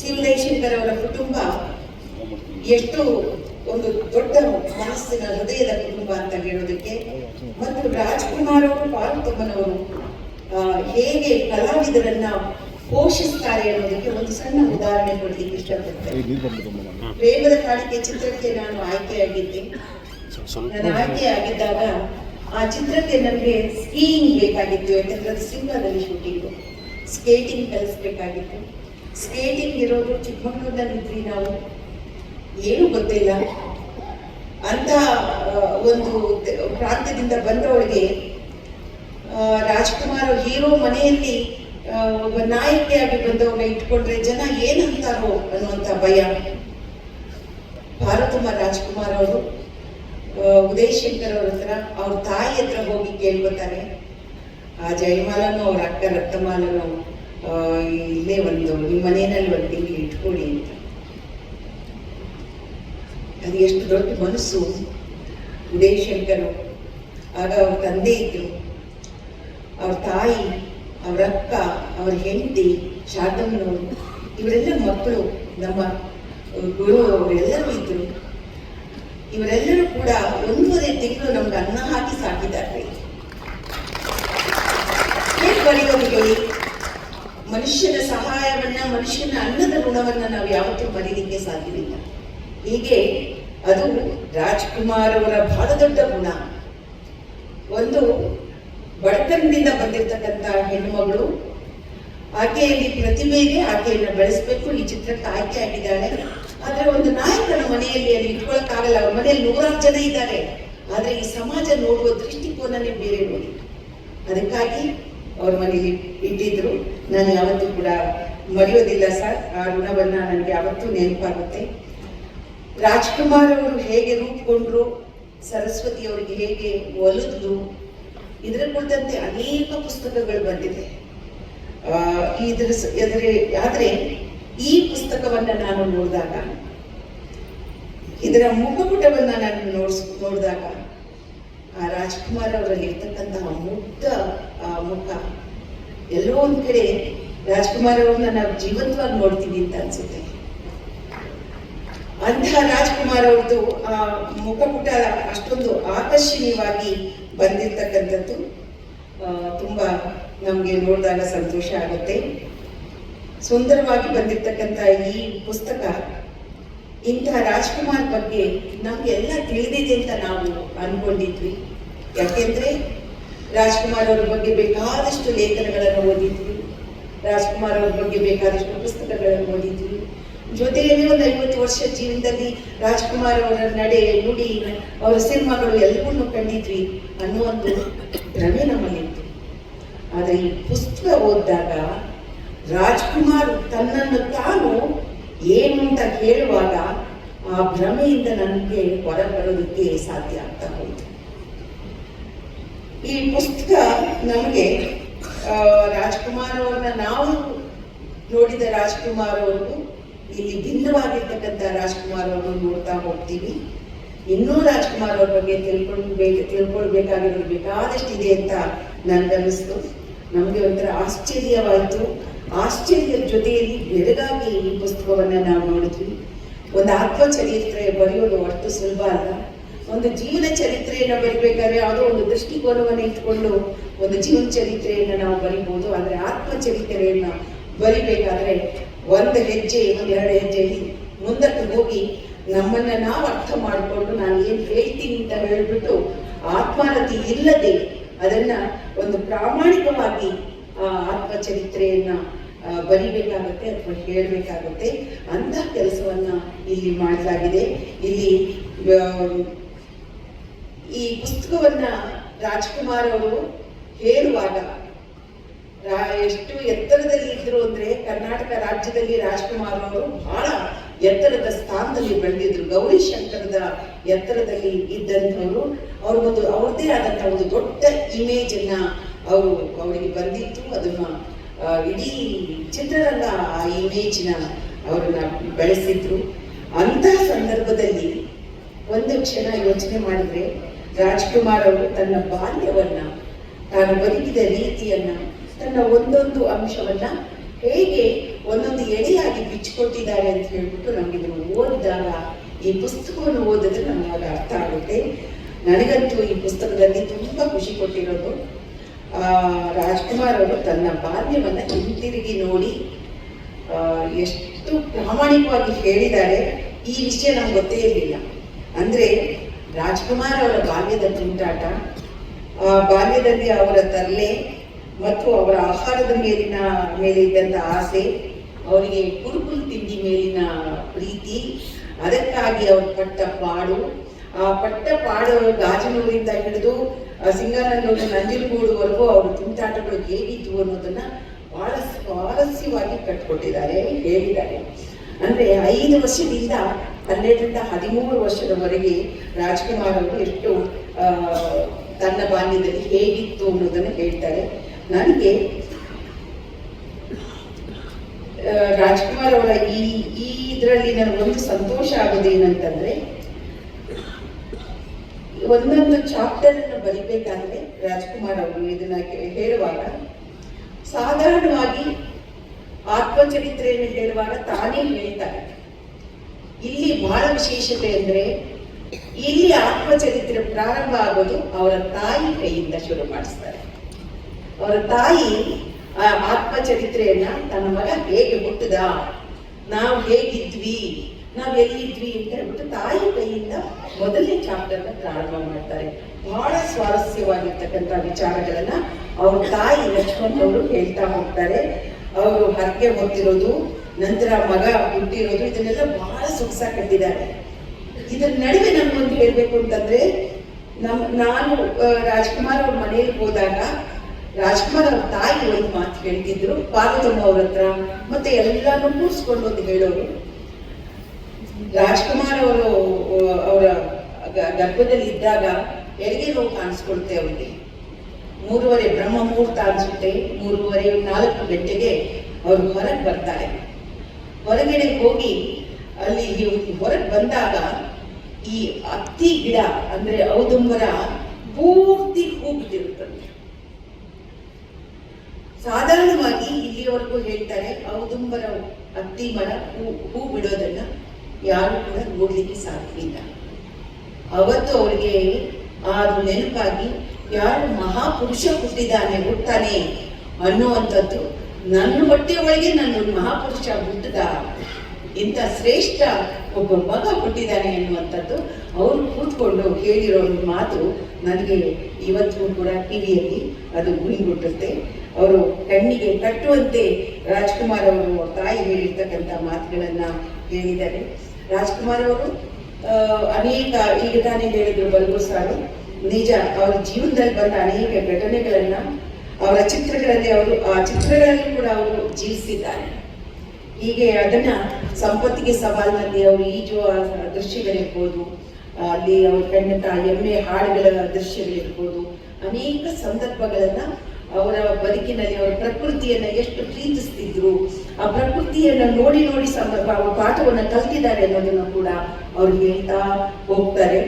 C Udayashankar ಅವರ ಕುಟುಂಬ ಎಷ್ಟು ಒಂದು ದೊಡ್ಡ ಮನಸ್ಸಿನ ಹೃದಯದ ಕುಟುಂಬ ಅಂತ ಹೇಳೋದಕ್ಕೆ, ಮತ್ತು ರಾಜ್ಕುಮಾರ್ ಅವರು ಪಾರ್ವತಮ್ಮನವರು ಹೇಗೆ ಕಲಾವಿದರನ್ನ ಪೋಷಿಸ್ತಾರೆ ಅನ್ನೋದಕ್ಕೆ ಒಂದು ಸಣ್ಣ ಉದಾಹರಣೆ ಕೊಡಲಿಕ್ಕೆ ಇಷ್ಟಪಡ್ತೇನೆ. ಪ್ರೇಮದ ಕಾಣಿಕೆ ಚಿತ್ರಕ್ಕೆ ನಾನು ಆಯ್ಕೆಯಾಗಿದ್ದೆ. ನಾನು ಆಯ್ಕೆಯಾಗಿದ್ದಾಗ ಆ ಚಿತ್ರಕ್ಕೆ ನನಗೆ ಸ್ಕೀಯಿಂಗ್ ಬೇಕಾಗಿತ್ತು, ಯಾಕಂದ್ರೆ ಅದು ಸಿಂಗಾದಲ್ಲಿ ಶೂಟಿಂಗು. ಸ್ಕೇಟಿಂಗ್ ಕಲಿಸ್ಬೇಕಾಗಿತ್ತು. ಸ್ಕೇಟಿಂಗ್ ಇರೋದು ಚಿಕ್ಕಮಗಳೂರಿನಲ್ಲಿದ್ವಿ ನಾವು, ಏನೂ ಗೊತ್ತಿಲ್ಲ ಅಂತ ಒಂದು ಪ್ರಾಂತ್ಯದಿಂದ ಬಂದವಳಿಗೆ ರಾಜ್ಕುಮಾರ್ ಹೀರೋ ಮನೆಯಲ್ಲಿ ಒಬ್ಬ ನಾಯಕಿಯಾಗಿ ಬಂದವನ್ನ ಇಟ್ಕೊಂಡ್ರೆ ಜನ ಏನಂತಾರೋ ಅನ್ನುವಂಥ ಭಯ. ಪಾರ್ವತಮ್ಮ ರಾಜ್ಕುಮಾರ್ ಅವರು ಉದಯಶಂಕರ್ ಅವ್ರ ಹತ್ರ ಅವ್ರ ತಾಯಿ ಹತ್ರ ಹೋಗಿ ಕೇಳ್ಕೊತಾರೆ, ಆ ಜಯಮಾಲನು ಅವ್ರ ಅಕ್ಕ ರಕ್ತಮಾಲನು ಇಲ್ಲೇ ನಿಮ್ಮ ಮನೆಯಲ್ಲಿ ಒಂದು ತಿಂಗಳು ಇಟ್ಕೊಡಿ ಅಂತ. ಅದು ಎಷ್ಟು ದೊಡ್ಡ ಮನಸ್ಸು ಉದಯಶಂಕರ್. ಆಗ ಅವ್ರ ತಂದೆ ಇದ್ರು, ಅವ್ರ ತಾಯಿ, ಅವ್ರ ಅಕ್ಕ, ಅವ್ರ ಹೆಂಡತಿ ಶಾರದಮ್ಮನವರು, ಇವರೆಲ್ಲ ಮಕ್ಕಳು, ನಮ್ಮ ಗುರು ಅವರೆಲ್ಲರೂ ಇದ್ರು. ಇವರೆಲ್ಲರೂ ಕೂಡ 1.5 ತಿಂಗಳು ನಮ್ಗೆ ಅನ್ನ ಹಾಕಿ ಸಾಕಿದ್ದಾರೆ. ಹೇಗೆ ಬರೆಯೋದು ಹೇಳಿ? ಮನುಷ್ಯನ ಸಹಾಯವನ್ನ, ಮನುಷ್ಯನ ಅನ್ನದ ಋಣವನ್ನ ನಾವು ಯಾವತ್ತೂ ಮರೀಲಿಕ್ಕೆ ಸಾಧ್ಯವಿಲ್ಲ. ಹೀಗೆ ಅದು ರಾಜ್ಕುಮಾರ್ ಅವರ ಬಹಳ ದೊಡ್ಡ ಗುಣ. ಒಂದು ಬಡತನದಿಂದ ಬಂದಿರತಕ್ಕಂಥ ಹೆಣ್ಣುಮಗಳು, ಆಕೆಯಲ್ಲಿ ಪ್ರತಿಭೆ ಇದೆ, ಆಕೆಯನ್ನು ಬೆಳೆಸಬೇಕು. ಈ ಚಿತ್ರಕ್ಕೆ ಆಯ್ಕೆ ಆಗಿದ್ದಾಳೆ. ಆದ್ರೆ ಒಂದು ನಾಯಕನ ಮನೆಯಲ್ಲಿ ಅಲ್ಲಿ ಇಟ್ಕೊಳಕ್ಕಾಗಲ್ಲ. ಅವ್ರ ಮನೆಯಲ್ಲಿ 100 ಜನ ಇದ್ದಾರೆ, ಆದ್ರೆ ಈ ಸಮಾಜ ನೋಡುವ ದೃಷ್ಟಿಕೋನನೇ ಬೇರೆ ನೋಡಿ. ಅದಕ್ಕಾಗಿ ಅವ್ರ ಮನೆಯಲ್ಲಿ ಇಟ್ಟಿದ್ರು. ನಾನು ಯಾವತ್ತೂ ಕೂಡ ಮರೆಯೋದಿಲ್ಲ ಸರ್, ಆ ಋಣವನ್ನ ನನಗೆ ಯಾವತ್ತೂ ನೆನಪಾಗುತ್ತೆ. ರಾಜ್ಕುಮಾರ್ ಅವರು ಹೇಗೆ ರೂಪುಗೊಂಡ್ರು, ಸರಸ್ವತಿ ಅವರಿಗೆ ಹೇಗೆ ಒಲಿದ್ಲು, ಇದರ ಕುರಿತಂತೆ ಅನೇಕ ಪುಸ್ತಕಗಳು ಬಂದಿದೆ. ಆದ್ರೆ ಈ ಪುಸ್ತಕವನ್ನ ನಾನು ನೋಡಿದಾಗ, ಇದರ ಮುಖಪುಟವನ್ನ ನಾನು ನೋಡಿದಾಗ ಆ ರಾಜ್ಕುಮಾರ್ ಅವರಲ್ಲಿ ಇರ್ತಕ್ಕಂತಹ ಮುಗ್ಧ ಮುಖ, ಎಲ್ಲೋ ಒಂದ್ ಕಡೆ ರಾಜ್ಕುಮಾರ್ ಅವ್ರನ್ನ ನಾವು ಜೀವಂತವಾಗಿ ನೋಡ್ತೀವಿ ಅಂತ ಅನ್ಸುತ್ತೆ. ಅಂತಹ ರಾಜ್ಕುಮಾರ್ ಅವ್ರದ್ದು ಆ ಮುಖಪುಟ ಅಷ್ಟೊಂದು ಆಕರ್ಷಣೀಯವಾಗಿ ಬಂದಿರ್ತಕ್ಕಂಥದ್ದು ತುಂಬಾ ನಮ್ಗೆ ನೋಡಿದಾಗ ಸಂತೋಷ ಆಗುತ್ತೆ. ಸುಂದರವಾಗಿ ಬಂದಿರ್ತಕ್ಕಂಥ ಈ ಪುಸ್ತಕ ಇಂತಹ ರಾಜ್ಕುಮಾರ್ ಬಗ್ಗೆ ನಮ್ಗೆಲ್ಲ ತಿಳಿದಿದೆ ಅಂತ ನಾವು ಅನ್ಕೊಂಡಿದ್ವಿ. ಯಾಕೆಂದ್ರೆ ರಾಜ್ಕುಮಾರ್ ಅವ್ರ ಬಗ್ಗೆ ಬೇಕಾದಷ್ಟು ಲೇಖನಗಳನ್ನು ಓದಿದ್ವಿ, ರಾಜ್ಕುಮಾರ್ ಅವ್ರ ಬಗ್ಗೆ ಬೇಕಾದಷ್ಟು ಪುಸ್ತಕಗಳನ್ನು ಓದಿದ್ವಿ. ಜೊತೆಯಲ್ಲಿ ಒಂದು 50 ವರ್ಷ ಜೀವನದಲ್ಲಿ ರಾಜ್ಕುಮಾರ್ ಅವರ ನಡೆ, ನುಡಿ, ಅವರ ಸಿನಿಮಾಗಳು ಎಲ್ಲವನ್ನೂ ಕಂಡಿದ್ವಿ ಅನ್ನೋ ಒಂದು ಭ್ರಮೆ ನಮ್ಮಲ್ಲಿತ್ತು. ಆದರೆ ಈ ಪುಸ್ತಕ ಓದಿದಾಗ ರಾಜ್ಕುಮಾರ್ ತನ್ನನ್ನು ತಾನು ಏನು ಅಂತ ಹೇಳುವಾಗ ಆ ಭ್ರಮೆಯಿಂದ ನನಗೆ ಹೊರಬರೋದಕ್ಕೆ ಸಾಧ್ಯ ಆಗ್ತಾ ಹೋಯಿತು. ಈ ಪುಸ್ತಕ ನಮಗೆ ರಾಜ್ಕುಮಾರ್ ಅವ್ರನ್ನ ನಾವು ನೋಡಿದ ರಾಜ್ಕುಮಾರ್ ಅವ್ರಿಗೂ ಇಲ್ಲಿ ಭಿನ್ನವಾಗಿರ್ತಕ್ಕಂಥ ರಾಜ್ಕುಮಾರ್ ಅವ್ರನ್ನು ನೋಡ್ತಾ ಹೋಗ್ತೀವಿ. ಇನ್ನೂ ರಾಜ್ಕುಮಾರ್ ಅವ್ರ ಬಗ್ಗೆ ತಿಳ್ಕೊಳ್ಬೇಕಾಗಿರೋದು ಬೇಕಾದಷ್ಟಿದೆ ಅಂತ ನನಗನ್ನಿಸ್ತು. ನಮಗೆ ಒಂಥರ ಆಶ್ಚರ್ಯವಾಯಿತು. ಆಶ್ಚರ್ಯದ ಜೊತೆಯಲ್ಲಿ ಬೆಳಗಾಗಿ ಈ ಪುಸ್ತಕವನ್ನ ನಾವು ನೋಡಿದ್ವಿ. ಒಂದು ಆತ್ಮಚರಿತ್ರೆ ಬರೆಯೋದು ಅಷ್ಟು ಸುಲಭ ಅಲ್ಲ. ಒಂದು ಜೀವನ ಚರಿತ್ರೆಯನ್ನು ಬರೀಬೇಕಾದ್ರೆ ಯಾವುದೋ ಒಂದು ದೃಷ್ಟಿಕೋನವನ್ನು ಇಟ್ಕೊಂಡು ಒಂದು ಜೀವನ ಚರಿತ್ರೆಯನ್ನು ನಾವು ಬರಿಬೋದು. ಆದರೆ ಆತ್ಮಚರಿತ್ರೆಯನ್ನು ಬರಿಬೇಕಾದ್ರೆ ಒಂದು ಹೆಜ್ಜೆ, 2 ಹೆಜ್ಜೆ ಮುಂದಕ್ಕೆ ಹೋಗಿ ನಮ್ಮನ್ನ ನಾವು ಅರ್ಥ ಮಾಡಿಕೊಂಡು ನಾನು ಏನ್ ಹೇಳ್ತೀನಿ ಅಂತ ಹೇಳ್ಬಿಟ್ಟು ಆತ್ಮಾನತಿ ಇಲ್ಲದೆ ಅದನ್ನ ಒಂದು ಪ್ರಾಮಾಣಿಕವಾಗಿ ಆತ್ಮಚರಿತ್ರೆಯನ್ನ ಬರಿಬೇಕಾಗುತ್ತೆ ಅಥವಾ ಹೇಳಬೇಕಾಗುತ್ತೆ. ಅಂತ ಕೆಲಸವನ್ನ ಇಲ್ಲಿ ಮಾಡಲಾಗಿದೆ. ಇಲ್ಲಿ ಈ ಪುಸ್ತಕವನ್ನ ರಾಜ್ಕುಮಾರ್ ಅವರು ಹೇಳುವಾಗ ಎಷ್ಟು ಎತ್ತರದಲ್ಲಿ ಇದ್ರು ಅಂದ್ರೆ, ಕರ್ನಾಟಕ ರಾಜ್ಯದಲ್ಲಿ ರಾಜ್ಕುಮಾರ್ ಅವರು ಬಹಳ ಎತ್ತರದ ಸ್ಥಾನದಲ್ಲಿ ಬೆಳೆದಿದ್ರು. ಗೌರಿ ಶಂಕರದ ಎತ್ತರದಲ್ಲಿ ಇದ್ದಂಥವ್ರು. ಅವ್ರದ್ದೇ ಆದಂತಹ ಒಂದು ದೊಡ್ಡ ಇಮೇಜ್ ಅನ್ನ ಅವರಿಗೆ ಬಂದಿತ್ತು. ಅದನ್ನ ಇಡೀ ಚಿತ್ರರಂಗ ಆ ಇಮೇಜ್ನ ಅವರನ್ನ ಬೆಳೆಸಿದ್ರು. ಅಂತಹ ಸಂದರ್ಭದಲ್ಲಿ ಒಂದು ಕ್ಷಣ ಯೋಚನೆ ಮಾಡಿದ್ರೆ, ರಾಜ್ಕುಮಾರ್ ಅವರು ತನ್ನ ಬಾಲ್ಯವನ್ನ, ತಾನು ಬದುಕಿದ ರೀತಿಯನ್ನ, ತನ್ನ ಒಂದೊಂದು ಅಂಶವನ್ನ ಹೇಗೆ ಒಂದೊಂದು ಎಳೆಯಾಗಿ ಬಿಚ್ಚಿಕೊಟ್ಟಿದ್ದಾರೆ ಅಂತ ಹೇಳ್ಬಿಟ್ಟು ನಮ್ಗೆ ಇದನ್ನು ಓದಿದಾಗ, ಈ ಪುಸ್ತಕವನ್ನು ಓದಿದ್ರೆ ನಮಗೆ ಅರ್ಥ ಆಗುತ್ತೆ. ನನಗಂತೂ ಈ ಪುಸ್ತಕದಲ್ಲಿ ತುಂಬಾ ಖುಷಿ ಕೊಟ್ಟಿರೋದು, ರಾಜ್ಕುಮಾರ್ ಅವರು ತನ್ನ ಬಾಲ್ಯವನ್ನ ಹಿಂತಿರುಗಿ ನೋಡಿ ಎಷ್ಟು ಪ್ರಾಮಾಣಿಕವಾಗಿ ಹೇಳಿದ್ದಾರೆ. ಈ ವಿಷಯ ನಮ್ಗೆ ಗೊತ್ತೇ ಇರಲಿಲ್ಲ. ಅಂದ್ರೆ ರಾಜ್ಕುಮಾರ್ ಅವರ ಬಾಲ್ಯದ ತುಂಟಾಟ, ಬಾಲ್ಯದಲ್ಲಿ ಅವರ ತರಲೆ ಮತ್ತು ಅವರ ಆಹಾರದ ಮೇಲೆ ಇದ್ದಂಥ ಆಸೆ, ಅವರಿಗೆ ಕುರುಕುಲು ತಿಂಡಿ ಮೇಲಿನ ಪ್ರೀತಿ, ಅದಕ್ಕಾಗಿ ಅವರು ಪಟ್ಟ ಪಾಡು, ಆ ಪಟ್ಟ ಪಾಡು ಗಾಜನೂರಿಂದ ಹಿಡಿದು ಸಿಂಗನಲ್ಲೂರು ನಂಜನಗೂಡುವರೆಗೂ ಅವರ ತುಂಟಾಟಗಳು ಹೇಗಿದ್ವು ಅನ್ನೋದನ್ನ ಬಹಳ ಸ್ವಾರಸ್ಯವಾಗಿ ಕಟ್ಕೊಟ್ಟಿದ್ದಾರೆ, ಹೇಳಿದ್ದಾರೆ. ಅಂದ್ರೆ 5 ವರ್ಷದಿಂದ 12ರಿಂದ 13 ವರ್ಷದವರೆಗೆ ರಾಜ್ಕುಮಾರ್ ಅವರು ಎಷ್ಟು ತನ್ನ ಬಾಲ್ಯದಲ್ಲಿ ಹೇಗಿತ್ತು ಅನ್ನೋದನ್ನು ಹೇಳ್ತಾರೆ. ನನಗೆ ರಾಜ್ಕುಮಾರ್ ಅವರ ಈ ಇದರಲ್ಲಿ ನನಗೊಂದು ಸಂತೋಷ ಆಗೋದೇನಂತಂದ್ರೆ, ಒಂದೊಂದು ಚಾಪ್ಟರ್ ಅನ್ನು ಬರಿಬೇಕಾದ್ರೆ ರಾಜ್ಕುಮಾರ್ ಅವರು ಇದನ್ನ ಹೇಳುವಾಗ ಸಾಧಾರಣವಾಗಿ ಆತ್ಮಚರಿತ್ರೆಯನ್ನು ಹೇಳುವಾಗ ತಾನೇ ಹೇಳ್ತಾರೆ. ಇಲ್ಲಿ ಬಹಳ ವಿಶೇಷತೆ ಅಂದ್ರೆ, ಇಲ್ಲಿ ಆತ್ಮಚರಿತ್ರೆ ಪ್ರಾರಂಭ ಆಗೋದು ಅವರ ತಾಯಿ ಕೈಯಿಂದ ಶುರು ಮಾಡಿಸ್ತಾರೆ. ಅವರ ತಾಯಿ ಆ ಆತ್ಮಚರಿತ್ರೆಯನ್ನ ತನ್ನ ಮಗ ಹೇಗೆ ಹುಟ್ಟಿದ, ನಾವು ಹೇಗಿದ್ವಿ, ನಾವು ಎಲ್ಲಿದ್ವಿ ಅಂತ ಹೇಳ್ಬಿಟ್ಟು ತಾಯಿ ಕೈಯಿಂದ ಮೊದಲನೇ ಚಾಪ್ಟರ್ನ ಪ್ರಾರಂಭ ಮಾಡ್ತಾರೆ. ಬಹಳ ಸ್ವಾರಸ್ಯವಾಗಿರ್ತಕ್ಕಂಥ ವಿಚಾರಗಳನ್ನ ಅವ್ರ ತಾಯಿ ಲಕ್ಷ್ಮಣ್ ಅವರು ಹೇಳ್ತಾ ಹೋಗ್ತಾರೆ. ಅವರು ಹರಕೆ ಹೊತ್ತಿರೋದು, ನಂತರ ಮಗ ಹುಟ್ಟಿರೋದು, ಇದನ್ನೆಲ್ಲ ಬಹಳ ಸೊಗಸಾಗಿ ಕಟ್ಟಿದ್ದಾರೆ. ಇದರ ನಡುವೆ ನಮ್ಗೊಂದು ಹೇಳ್ಬೇಕು ಅಂತಂದ್ರೆ, ನಾನು ರಾಜ್ಕುಮಾರ್ ಅವ್ರ ಮನೆಯಲ್ಲಿ ಹೋದಾಗ ರಾಜ್ಕುಮಾರ್ ಅವ್ರ ತಾಯಿ ಒಂದು ಮಾತು ಹೇಳ್ತಿದ್ರು, ಪಾರ್ವತಮ್ಮ ಅವ್ರ ಹತ್ರ ಮತ್ತೆ ಎಲ್ಲಾನು ಕೂರಿಸ್ಕೊಂಡು ಒಂದು ಹೇಳೋರು. ರಾಜ್ಕುಮಾರ್ ಅವರು ಅವರ ಗರ್ಭದಲ್ಲಿ ಇದ್ದಾಗ ಎಲ್ಲಿಗೆ ನೋವು ಕಾಣಿಸ್ಕೊಳ್ತೆ ಅವ್ರಿಗೆ. 3:30 ಬ್ರಹ್ಮ ಮುಹೂರ್ತ ಅನ್ಸುತ್ತೆ, 3:30-4 ಗಂಟೆಗೆ ಅವರು ಹೊರಗೆ ಬರ್ತಾರೆ. ಹೊರಗಡೆ ಹೋಗಿ ಅಲ್ಲಿ ಹೊರಗೆ ಬಂದಾಗ ಈ ಅತ್ತಿ ಗಿಡ ಅಂದ್ರೆ ಔದುಂಬರ ಪೂರ್ತಿ ಹೂ ಬಿಟ್ಟಿರುತ್ತದೆ. ಸಾಧಾರಣವಾಗಿ ಇಲ್ಲಿಯವರೆಗೂ ಹೇಳ್ತಾರೆ, ಔದುಂಬರ ಅತ್ತಿ ಮರ ಹೂ ಬಿಡೋದನ್ನ ಯಾರು ಕೂಡ ನೋಡ್ಲಿಕ್ಕೆ ಸಾಧ್ಯವಿಲ್ಲ. ಅವತ್ತು ಅವರಿಗೆ ಅದು ನೆನಪಾಗಿ, ಯಾರು ಮಹಾಪುರುಷ ಹುಟ್ಟಾನೆ ಅನ್ನುವಂಥದ್ದು, ನನ್ನ ಹೊಟ್ಟೆ ಒಳಗೆ ನನ್ನ ಮಹಾಪುರುಷ ಹುಟ್ಟಿದ, ಇಂಥ ಶ್ರೇಷ್ಠ ಒಬ್ಬ ಮಗ ಹುಟ್ಟಿದ್ದಾನೆ ಅನ್ನುವಂಥದ್ದು ಅವರು ಕೂತ್ಕೊಂಡು ಹೇಳಿರೋ ಮಾತು ನನಗೆ ಇವತ್ತು ಕೂಡ ಕಿವಿಯಲ್ಲಿ ಅದು ಗುಣಿಗುಟ್ಟುತ್ತೆ. ಅವರು ಕಣ್ಣಿಗೆ ಕಟ್ಟುವಂತೆ ರಾಜ್ಕುಮಾರ್ ಅವರು ತಾಯಿ ಹೇಳಿರ್ತಕ್ಕಂಥ ಮಾತುಗಳನ್ನ ಹೇಳಿದ್ದಾರೆ. ರಾಜ್ಕುಮಾರ್ ಅವರು ಅನೇಕ, ಈಗ ತಾನೇ ಹೇಳಿದ್ರು ಬಲ್ಗು ಸಾರು, ನಿಜ ಅವರ ಜೀವನದಲ್ಲಿ ಬಂದ ಅನೇಕ ಘಟನೆಗಳನ್ನ ಅವರ ಚಿತ್ರಗಳಲ್ಲಿ ಆ ಚಿತ್ರಗಳಲ್ಲಿ ಕೂಡ ಅವರು ಜೀವಿಸಿದ್ದಾರೆ. ಹೀಗೆ ಅದನ್ನ ಸಂಪತ್ತಿಗೆ ಸವಾಲಿನಲ್ಲಿ ಅವರು ಈಜುವ ದೃಶ್ಯಗಳಿರ್ಬೋದು, ಅಲ್ಲಿ ಅವ್ರ ಕಂಡಂತ ಎಮ್ಮೆ ಹಾಡುಗಳ ದೃಶ್ಯಗಳಿರ್ಬೋದು, ಅನೇಕ ಸಂದರ್ಭಗಳನ್ನ ಅವರ ಬದುಕಿನಲ್ಲಿ ಅವರ ಪ್ರಕೃತಿಯನ್ನ ಎಷ್ಟು ಪ್ರೀತಿಸ್ತಿದ್ರು, ಆ ಪ್ರಕೃತಿಯನ್ನ ನೋಡಿ ಪಾಠವನ್ನ ಕಲ್ತಿದ್ದಾರೆ ಅನ್ನೋದನ್ನು ಕೂಡ ಅವ್ರು ಹೇಳ್ತಾ ಹೋಗ್ತಾರೆ.